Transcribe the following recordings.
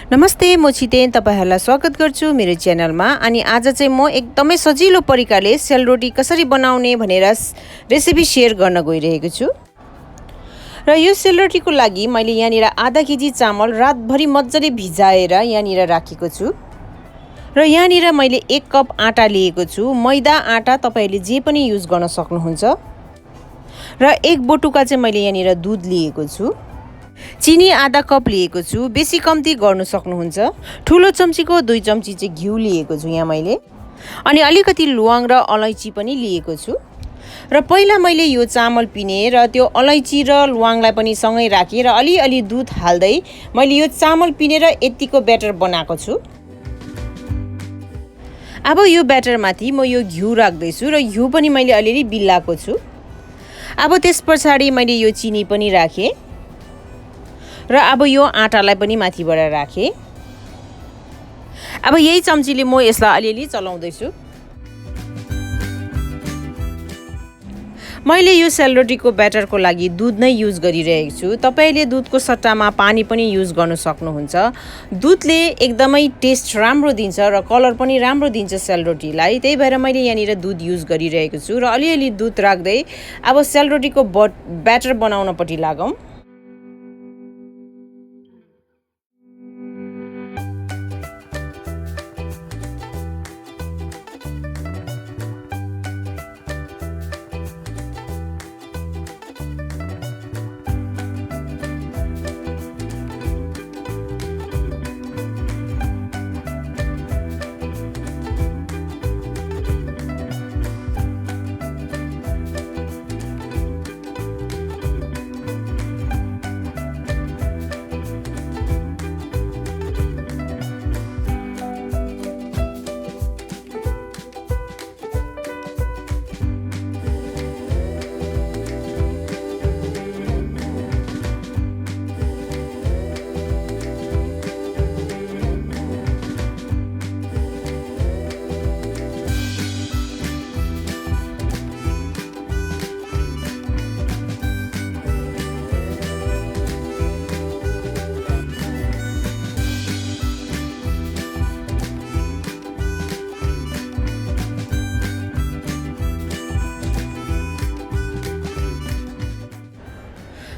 नमस्ते, म छितेन तपाईहरुलाई स्वागत गर्छु मेरो च्यानलमा। अनि आज चाहिँ म एकदमै सजिलो प्रकारले सेल रोटी कसरी बनाउने भनेर रेसिपी शेयर गर्न गइरहेको छु। र यो सेल रोटीको लागि मैले यहाँनिर आधा केजी चामल रातभरि मज्जाले भिजाएर यहाँनिर राखेको छु। र यहाँनिर मैले 1 कप आटा लिएको छु। मैदा आटा तपाईहरुले जे पनि युज गर्न सक्नुहुन्छ। र 1 बटुका चाहिँ मैले यहाँनिर दूध लिएको छु। चिनी आधा कप लिएको छु। बेसी कम्ती गर्नु सक्नुहुन्छ। ठुलो चम्चीको 2 चम्ची चाहिँ घिउ लिएको छु यहाँ मैले। अनि अलिकति ल्वाङ र अलैची पनि लिएको छु। र पहिला मैले यो चामल पिने र त्यो अलैची र ल्वाङलाई पनि सँगै राखेर अलि दूध हाल्दै मैले यो चामल पिनेर यतिको ब्याटर बनाएको छु। अब यो ब्याटरमाथि म यो घिउ राख्दै छु र घिउ पनि मैले अलिअलि बिल्लाएको छु। अब त्यसपछाडी मैले यो चिनी पनि राखे र अब यो आटालाई पनि माथिबाट राखे। अब यही चम्चीले म यसलाई अलिअलि चलाउँदै छु। मैले यो सेल रोटीको ब्याटरको लागि दूध नै युज गरिरहेको छु। तपाईले दूधको सट्टामा पानी पनि युज गर्न सक्नुहुन्छ। दूधले एकदमै टेस्ट राम्रो दिन्छ र कलर पनि राम्रो दिन्छ सेल रोटीलाई। त्यही भएर मैले यहाँनिर दूध युज गरिरहेको छु र अलिअलि दूध राख्दै अब सेल रोटीको ब्याटर बनाउनपट्टि लागौं।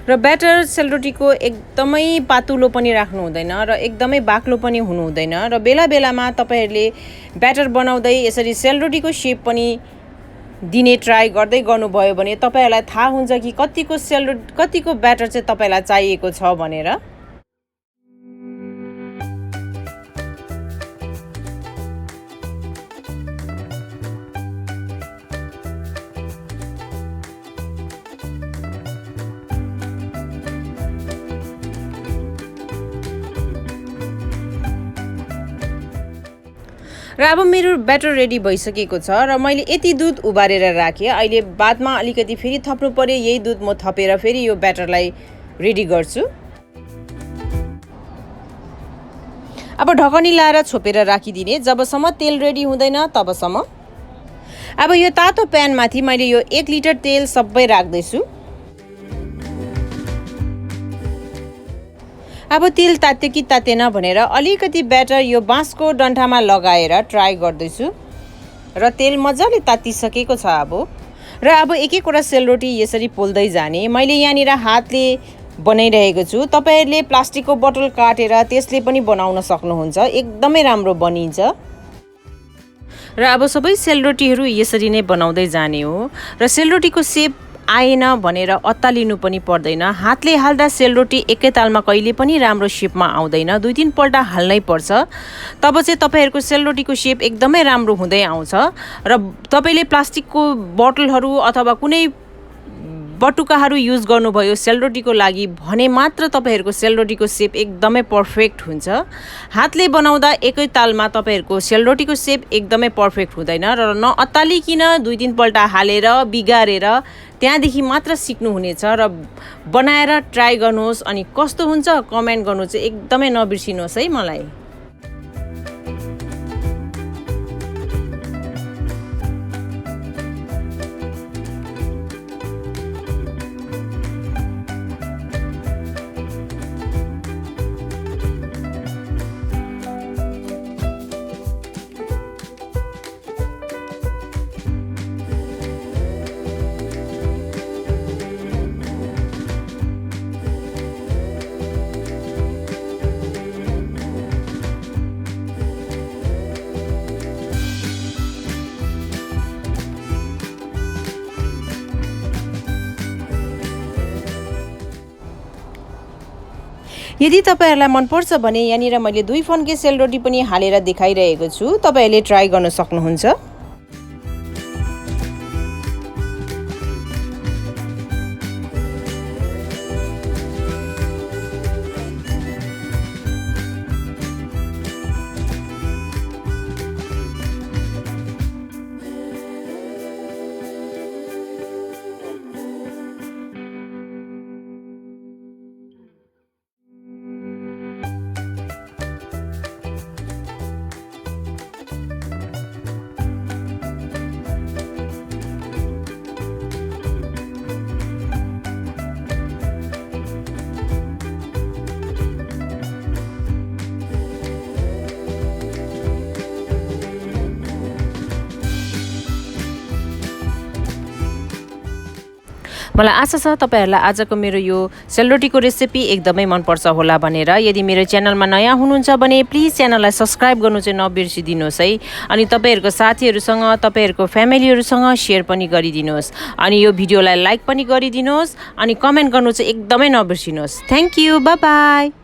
र ब्याटर सेल रोटीको एकदमै पातुलो पनि राख्नु हुँदैन र एकदमै बाक्लो पनि हुनु हुँदैन। र बेला बेलामा तपाईहरुले ब्याटर बनाउँदै यसरी सेल रोटीको शेप पनि दिने ट्राई गर्दै गर्नुभयो भने तपाईहरुलाई थाहा हुन्छ कि कतिको ब्याटर चाहिँ तपाईलाई चाहिएको छ भनेर। र अब मेरो ब्याटर रेडी भइसकेको छ र मैले यति दूध उबारेर राखे। अहिले बादमा अलिकति फेरि थप्नु पर्यो। यही दूध म थपेर फेरि यो ब्याटरलाई रेडी गर्छु। अब ढकनी लाएर छोपेर राखिदिने जबसम्म तेल रेडी हुँदैन तबसम्म। अब यो तातो प्यानमाथि मैले यो 1 लिटर तेल सबै राख्दै छु। अब तेल तात्यो कि तातेन भनेर अलिकति ब्याटर यो बाँसको डन्ठामा लगाएर ट्राई गर्दैछु र तेल मजाले तातिसकेको छ अब। र अब एक-एकवटा सेल रोटी यसरी पोल्दै जाने। मैले यहाँनिर हातले बनाइरहेको छु। तपाईहरुले प्लास्टिकको बोतल काटेर त्यसले पनि बनाउन सक्नुहुन्छ। एकदमै राम्रो बनिन्छ। र अब सबै सेल रोटीहरू यसरी नै बनाउँदै जाने हो। र सेल रोटीको शेप आएन भनेर अत्तालिनु पनि पर्दैन। हातले हाल्दा सेल रोटी एकैतालमा कहिले पनि राम्रो शेपमा आउँदैन। 2-3 पल्ट हाल्नै पर्छ। तब चाहिँ तपाईहरुको सेल रोटीको शेप एकदमै राम्रो हुँदै आउँछ। र तपाईले प्लास्टिकको बोतलहरू अथवा कुनै बटुकाहरू युज गर्नुभयो सेल रोटीको लागि भने मात्र तपाईहरुको सेल रोटीको शेप एकदमै परफेक्ट हुन्छ। हातले बनाउँदा एकैतालमा तपाईहरुको सेल रोटीको शेप एकदमै परफेक्ट हुँदैन। र नअत्तालिकिन 2-3 पल्ट हालेर बिगारेर त्यहाँदेखि मात्र सिक्नु हुनेछ। र बनाएर ट्राई गर्नुहोस् अनि कस्तो हुन्छ कमेन्ट गर्नु चाहिँ एकदमै नबिर्सिनुहोस् है मलाई। यदि तपाईहरुलाई मन पर्छ भने यहाँनिर मैले 2 फन्के सेलरोटी पनि हालेर देखाइरहेको छु। तपाईहरुले ट्राई गर्न सक्नुहुन्छ। मलाई आशा छ तपाईहरुलाई आजको मेरो यो सेलरोटीको रेसिपी एकदमै मन पर्छ होला भनेर। यदि मेरो च्यानलमा नयाँ हुनुहुन्छ भने प्लिज च्यानललाई सब्स्क्राइब गर्नु चाहिँ नबिर्सिदिनुस् है। अनि तपाईहरुको साथीहरुसँग तपाईहरुको फ्यामिलीहरुसँग शेयर पनि गरिदिनुस्। अनि यो भिडियोलाई लाइक पनि गरिदिनुस् अनि कमेन्ट गर्नु चाहिँ एकदमै नबिर्सिनुस्। Thank you, bye by.